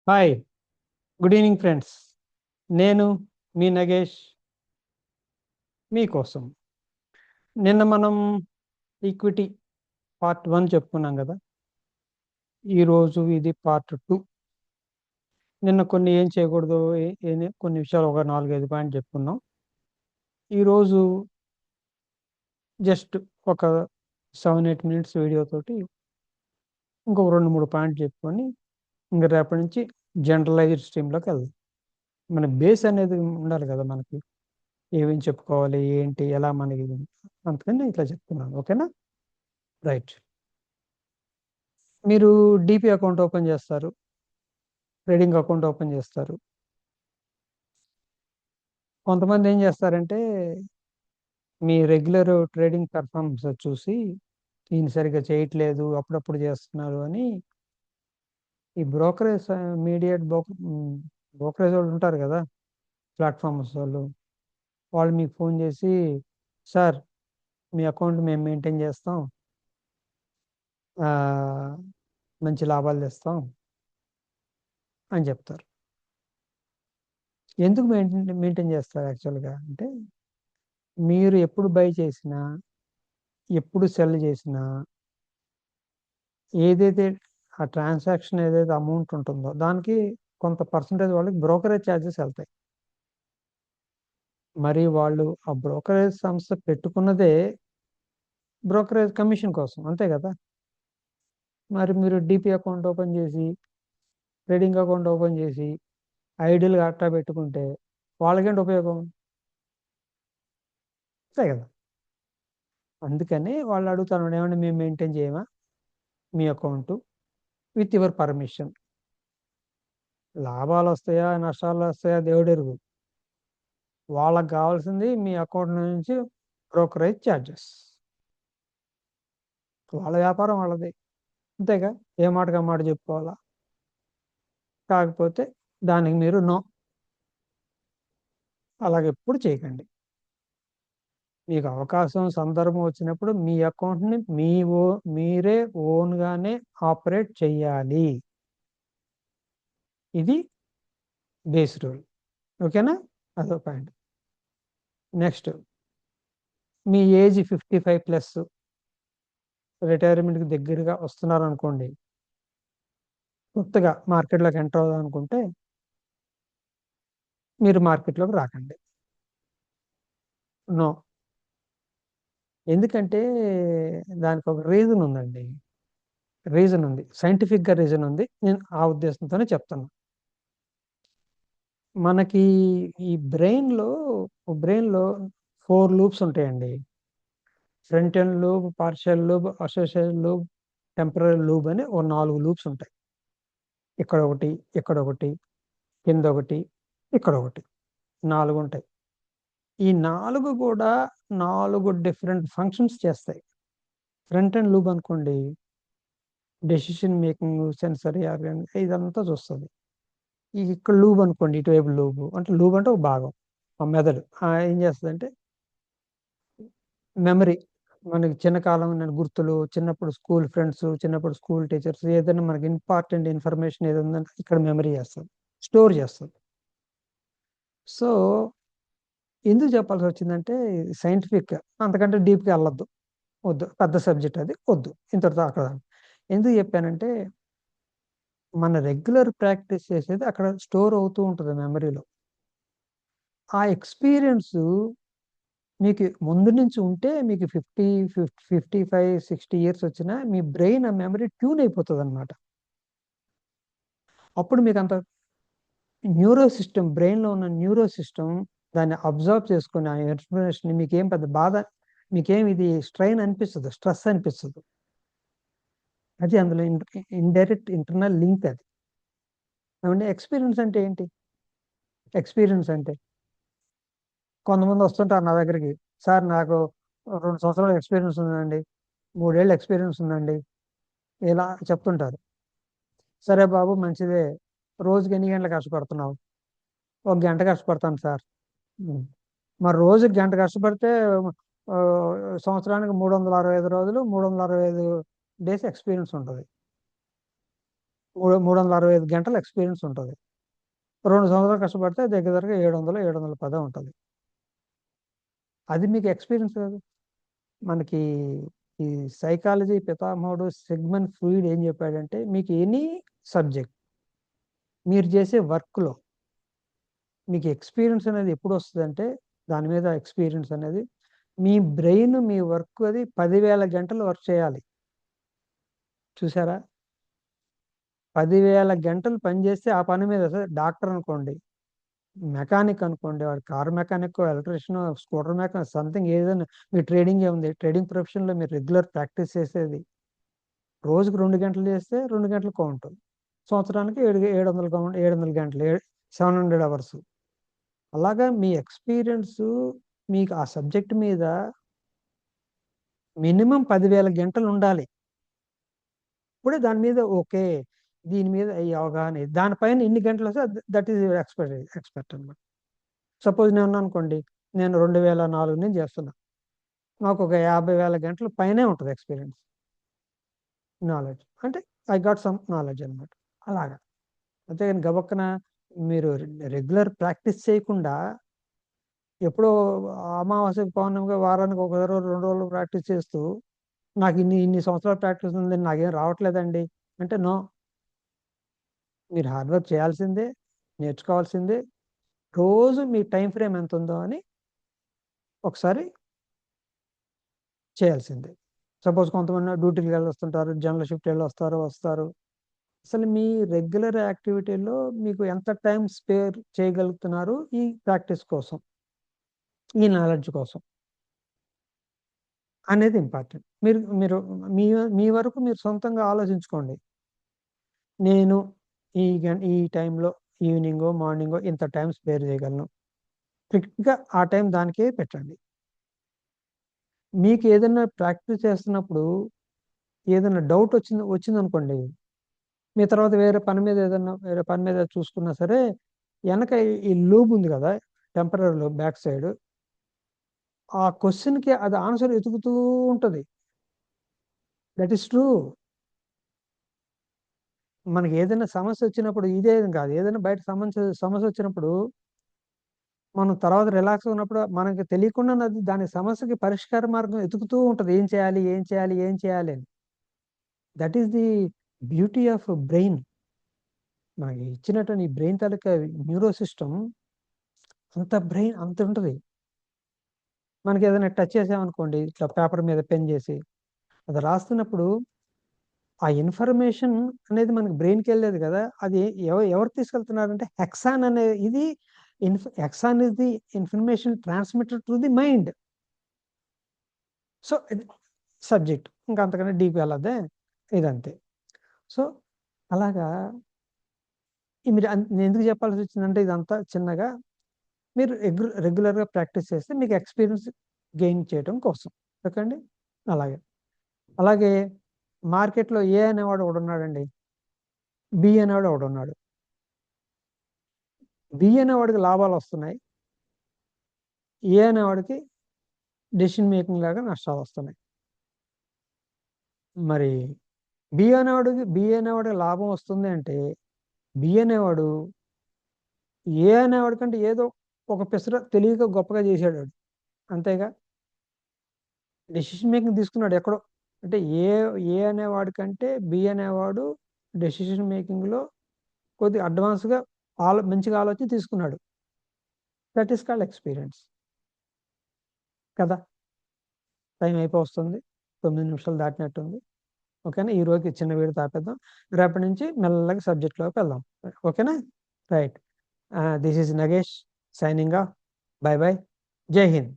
Hi, good evening friends. నేను మీ నగేష్ మీకోసం. నిన్న మనం ఈక్విటీ పార్ట్ 1 చెప్పుకున్నాం కదా. ఈరోజు ఇది పార్ట్ 2. నిన్న కొన్ని ఏం చేయకూడదు, కొన్ని విషయాలు ఒక 4-5 పాయింట్ చెప్పుకున్నాం. ఈరోజు జస్ట్ ఒక 7-8 మినిట్స్ వీడియోతోటి ఇంకొక 2-3 పాయింట్ చెప్పుకొని ఇంకా రేపటి నుంచి జనరలైజ్డ్ స్ట్రీమ్లోకి వెళ్దాం. మన బేస్ అనేది ఉండాలి కదా మనకి, ఏమేం చెప్పుకోవాలి, ఏంటి, ఎలా మనకి. అందుకని ఇట్లా చెప్తున్నాను. ఓకేనా? రైట్. మీరు డిపి అకౌంట్ ఓపెన్ చేస్తారు, ట్రేడింగ్ అకౌంట్ ఓపెన్ చేస్తారు. కొంతమంది ఏం చేస్తారంటే మీ రెగ్యులర్ ట్రేడింగ్ పెర్ఫార్మెన్స్ చూసి ఈయన సరిగ్గా చేయట్లేదు, అప్పుడప్పుడు చేస్తున్నారు అని ఈ బ్రోకరేజ్ మీడియేట్ బ్రోకరేజ్ వాళ్ళు ఉంటారు కదా, ప్లాట్ఫామ్స్ వాళ్ళు. వాళ్ళు మీకు ఫోన్ చేసి, సార్ మీ అకౌంట్ మేము మెయింటైన్ చేస్తాం, ఆ, మంచి లాభాలు తెస్తాం అని చెప్తారు. ఎందుకు మెయింటైన్ చేస్తారు యాక్చువల్గా అంటే, మీరు ఎప్పుడు బై చేసినా, ఎప్పుడు సెల్ చేసినా, ఏదైతే ఆ ట్రాన్సాక్షన్ ఏదైతే అమౌంట్ ఉంటుందో దానికి కొంత పర్సంటేజ్ వాళ్ళకి బ్రోకరేజ్ ఛార్జెస్ వెళ్తాయి. మరి వాళ్ళు ఆ బ్రోకరేజ్ సంస్థ పెట్టుకున్నదే బ్రోకరేజ్ కమిషన్ కోసం, అంతే కదా. మరి మీరు డిపి అకౌంట్ ఓపెన్ చేసి, ట్రేడింగ్ అకౌంట్ ఓపెన్ చేసి ఐడియల్గా అట్టా పెట్టుకుంటే వాళ్ళకేంటి ఉపయోగం? అంతే కదా. అందుకని వాళ్ళు అడుగుతాను, ఏమంటే మేము మెయింటైన్ చేయమా మీ అకౌంట్ విత్ యువర్ పర్మిషన్. లాభాలు వస్తాయా నష్టాలు వస్తాయా దేవుడెరుగు. వాళ్ళకి కావాల్సింది మీ అకౌంట్ నుంచి బ్రోకరేజ్ ఛార్జెస్. వాళ్ళ వ్యాపారం వాళ్ళది, అంతేగా. ఏ మాటగా మాట చెప్పుకోవాలా. కాకపోతే దానికి మీరు నో, అలాగే ఎప్పుడు చేయకండి. మీకు అవకాశం సందర్భం వచ్చినప్పుడు మీ అకౌంట్ని మీరే ఓన్గానే ఆపరేట్ చెయ్యాలి. ఇది బేస్ రూల్. ఓకేనా? అదో పాయింట్. నెక్స్ట్, మీ ఏజ్ 55+, రిటైర్మెంట్కి దగ్గరగా వస్తున్నారు అనుకోండి, కొత్తగా మార్కెట్లోకి ఎంటర్ అవుదాం అనుకుంటే మీరు మార్కెట్లోకి రాకండి. నో. ఎందుకంటే దానికి ఒక రీజన్ ఉందండి. రీజన్ ఉంది, సైంటిఫిక్గా రీజన్ ఉంది. నేను ఆ ఉద్దేశంతోనే చెప్తాను. మనకి ఈ బ్రెయిన్లో 4 లూప్స్ ఉంటాయండి. Front end lube, partial lube, association lube, temporary lube అని ఓ 4 లూప్స్ ఉంటాయి. ఇక్కడ ఒకటి, ఇక్కడ ఒకటి, కింద ఒకటి, ఇక్కడ ఒకటి, 4 ఉంటాయి. ఈ 4 కూడా 4 డిఫరెంట్ ఫంక్షన్స్ చేస్తాయి. ఫ్రంట్ ఎండ్ లూబ్ అనుకోండి, డెసిషన్ మేకింగ్, సెన్సరీ ఆర్గన్ ఇదంతా చూస్తుంది. ఈ ఇక్కడ లూబ్ అనుకోండి, ఇటువైపు లూబ్ అంటే లూబ్ అంటే ఒక భాగం, ఆ మెదడు ఏం చేస్తుంది, మెమరీ. మనకి చిన్నకాలం నేను గుర్తులు, చిన్నప్పుడు స్కూల్ ఫ్రెండ్స్, చిన్నప్పుడు స్కూల్ టీచర్స్, ఏదైనా మనకి ఇంపార్టెంట్ ఇన్ఫర్మేషన్ ఏది ఉందంటే ఇక్కడ మెమరీ చేస్తుంది, స్టోర్ చేస్తుంది. సో ఎందుకు చెప్పాల్సి వచ్చిందంటే సైంటిఫిక్, అంతకంటే డీప్గా వెళ్ళొద్దు, వద్దు, పెద్ద సబ్జెక్ట్ అది, వద్దు, ఇంతటితో అక్కడ. ఎందుకు చెప్పానంటే మన రెగ్యులర్ ప్రాక్టీస్ చేసేది అక్కడ స్టోర్ అవుతూ ఉంటుంది మెమరీలో. ఆ ఎక్స్పీరియన్స్ మీకు ముందు నుంచి ఉంటే మీకు 55-60 ఇయర్స్ వచ్చినా మీ బ్రెయిన్ ఆ మెమరీ ట్యూన్ అయిపోతుంది అనమాట. అప్పుడు మీకు అంత న్యూరో సిస్టమ్, బ్రెయిన్లో ఉన్న న్యూరో సిస్టమ్ దాన్ని అబ్జర్వ్ చేసుకుని ఆ ఇన్ఫర్మేషన్ మీకేం పెద్ద బాధ, మీకేం ఇది స్ట్రెయిన్ అనిపిస్తుంది, స్ట్రెస్ అనిపిస్తుంది. అది అందులో ఇండైరెక్ట్ ఇంటర్నల్ లింక్ అది. ఏమంటే ఎక్స్పీరియన్స్ అంటే ఏంటి? ఎక్స్పీరియన్స్ అంటే కొంతమంది వస్తుంటారు నా దగ్గరికి, సార్ నాకు 2 సంవత్సరాల ఎక్స్పీరియన్స్ ఉందండి, 3 ఏళ్ళ ఎక్స్పీరియన్స్ ఉందండి, ఇలా చెప్తుంటారు. సరే బాబు, మంచిదే. రోజుకి ఎన్ని గంటలు కష్టపడుతున్నావు? 1 గంట కష్టపడతాను సార్. మరి రోజుకి గంట కష్టపడితే ఆ, సంవత్సరానికి 365 రోజులు, 365 డేస్ ఎక్స్పీరియన్స్ ఉంటుంది. 365 గంటల ఎక్స్పీరియన్స్ ఉంటుంది. 2 సంవత్సరాలు కష్టపడితే దగ్గర దగ్గర 710 ఉంటుంది. అది మీకు ఎక్స్పీరియన్స్ కాదు. మనకి ఈ సైకాలజీ పితామహుడు సిగ్మండ్ ఫ్రాయిడ్ ఏం చెప్పాడంటే, మీకు ఎనీ సబ్జెక్ట్ మీరు చేసే వర్క్లో మీకు ఎక్స్పీరియన్స్ అనేది ఎప్పుడు వస్తుందంటే, దాని మీద ఎక్స్పీరియన్స్ అనేది మీ బ్రెయిన్ మీ వర్క్ అది 10,000 గంటలు వర్క్ చేయాలి. చూసారా? 10,000 గంటలు పనిచేస్తే ఆ పని మీద, డాక్టర్ అనుకోండి, మెకానిక్ అనుకోండి, వాడు car mechanic, electrician, scooter mechanic, something ఏదైనా, మీ ట్రేడింగ్ ఏముంది, ట్రేడింగ్ ప్రొఫెషన్లో మీరు రెగ్యులర్ ప్రాక్టీస్ చేసేది రోజుకు 2 గంటలు చేస్తే 2 గంటలు కౌంట్, సంవత్సరానికి 700 కౌంట్, 700 గంటలు, 700 అవర్స్. అలాగా మీ ఎక్స్పీరియన్స్ మీకు ఆ సబ్జెక్ట్ మీద మినిమం 10,000 గంటలు ఉండాలి. ఇప్పుడే దాని మీద ఓకే, దీని మీద ఈ అవగాహన, దానిపైన ఇన్ని గంటలు వస్తే దట్ ఈస్ ఎక్స్పర్ట్ అనమాట. సపోజ్ నేను ఉన్నాను అనుకోండి, నేను 2004 నుంచి చేస్తున్నా, నాకు ఒక 50,000 గంటల పైనే ఉంటుంది ఎక్స్పీరియన్స్, నాలెడ్జ్. అంటే ఐ గాట్ సమ్ నాలెడ్జ్ అనమాట. అలాగా. అంతేగాని గబక్కన మీరు రెగ్యులర్ ప్రాక్టీస్ చేయకుండా ఎప్పుడో అమావాస్యకు పౌర్ణమిగా వారానికి ఒక రోజు 2 రోజులు ప్రాక్టీస్ చేస్తూ, నాకు ఇన్ని సంవత్సరాలు ప్రాక్టీస్ ఉంది, నాకేం రావట్లేదండి అంటే, నో. మీరు హార్డ్ వర్క్ చేయాల్సిందే, నేర్చుకోవాల్సిందే. రోజు మీ టైం ఫ్రేమ్ ఎంత ఉందో అని ఒకసారి చేయాల్సిందే. సపోజ్ కొంతమంది డ్యూటీకి వెళ్ళి వస్తుంటారు, జనరల్ షిఫ్ట్ వెళ్ళి వస్తారు. అసలు మీ రెగ్యులర్ యాక్టివిటీలో మీకు ఎంత టైం స్పేర్ చేయగలుగుతున్నారు ఈ ప్రాక్టీస్ కోసం, ఈ నాలెడ్జ్ కోసం అనేది ఇంపార్టెంట్. మీరు మీరు మీ మీ వరకు మీరు సొంతంగా ఆలోచించుకోండి. నేను ఈ టైంలో ఈవినింగో, మార్నింగో ఇంత టైం స్పేర్ చేయగలను. స్ట్రిక్ట్‌గా ఆ టైం దానికే పెట్టండి. మీకు ఏదైనా ప్రాక్టీస్ చేస్తున్నప్పుడు ఏదైనా డౌట్ వచ్చిందనుకోండి, మీ తర్వాత వేరే పని మీద చూసుకున్నా సరే, వెనక ఈ లూబ్ ఉంది కదా, టెంపరరీ లూబ్ బ్యాక్ సైడ్, ఆ క్వశ్చన్‌కి అది ఆన్సర్ వెతుకుతూ ఉంటది. That is true. మనకి ఏదైనా సమస్య వచ్చినప్పుడు ఇదే కాదు, ఏదైనా బయట సమస్య వచ్చినప్పుడు మనం తర్వాత రిలాక్స్ ఉన్నప్పుడు మనకి తెలియకుండా దాని సమస్యకి పరిష్కార మార్గం వెతుకుతూ ఉంటది. ఏం చేయాలి? ఏం చేయాలి? ఏం చేయాలి అని. That is the beauty of brain. మనకి ఇచ్చినటువంటి ఈ బ్రెయిన్ తాలూకా న్యూరో సిస్టమ్, బ్రెయిన్ అంత ఉంటది. మనకి ఏదైనా టచ్ చేసామనుకోండి, ఇట్లా పేపర్ మీద పెన్ చేసి అది రాస్తున్నప్పుడు ఆ ఇన్ఫర్మేషన్ అనేది మనకి బ్రెయిన్కి వెళ్ళలేదు కదా, అది ఎవరు తీసుకెళ్తున్నారంటే హెక్సాన్ అనే ఇది, hexane is the information transmitter to the mind. So ఇది సబ్జెక్ట్, ఇంకా అంతకన్నా డీప్ వెళ్ళదే, ఇదంతే. సో అలాగా మీరు నేను ఎందుకు చెప్పాల్సి వచ్చిందంటే, ఇదంతా చిన్నగా మీరు రెగ్యులర్గా ప్రాక్టీస్ చేస్తే మీకు ఎక్స్పీరియన్స్ గెయిన్ చేయడం కోసం. ఓకే అండి. అలాగే అలాగే మార్కెట్లో ఏ అనేవాడు ఒకడు ఉన్నాడండి, బి అనేవాడు ఒకడు ఉన్నాడు. బి అనేవాడికి లాభాలు వస్తున్నాయి, ఏ అనేవాడికి డెసిషన్ మేకింగ్ లాగా నష్టాలు వస్తున్నాయి. మరి బి అనేవాడికి లాభం వస్తుంది అంటే, బి అనేవాడు ఏ అనేవాడి కంటే ఏదో ఒక పిసర తెలియక గొప్పగా చేశాడు వాడు. అంతేగా, డెసిషన్ మేకింగ్ తీసుకున్నాడు ఎక్కడో. అంటే ఏ అనేవాడి కంటే బి అనేవాడు డెసిషన్ మేకింగ్లో కొద్దిగా అడ్వాన్స్గా మంచిగా ఆలోచన తీసుకున్నాడు. దట్ ఈస్ కాల్డ్ ఎక్స్పీరియన్స్ కదా. టైం అయిపోతుంది, 9 నిమిషాలు దాటినట్టుంది. ఓకేనా, ఈ రోజుకి చిన్న వీడియో తాపేద్దాం, రేపటి నుంచి మెల్లగా సబ్జెక్ట్లోకి వెళ్దాం. ఓకేనా, right. This is Nagesh signing off. By by. జై హింద్.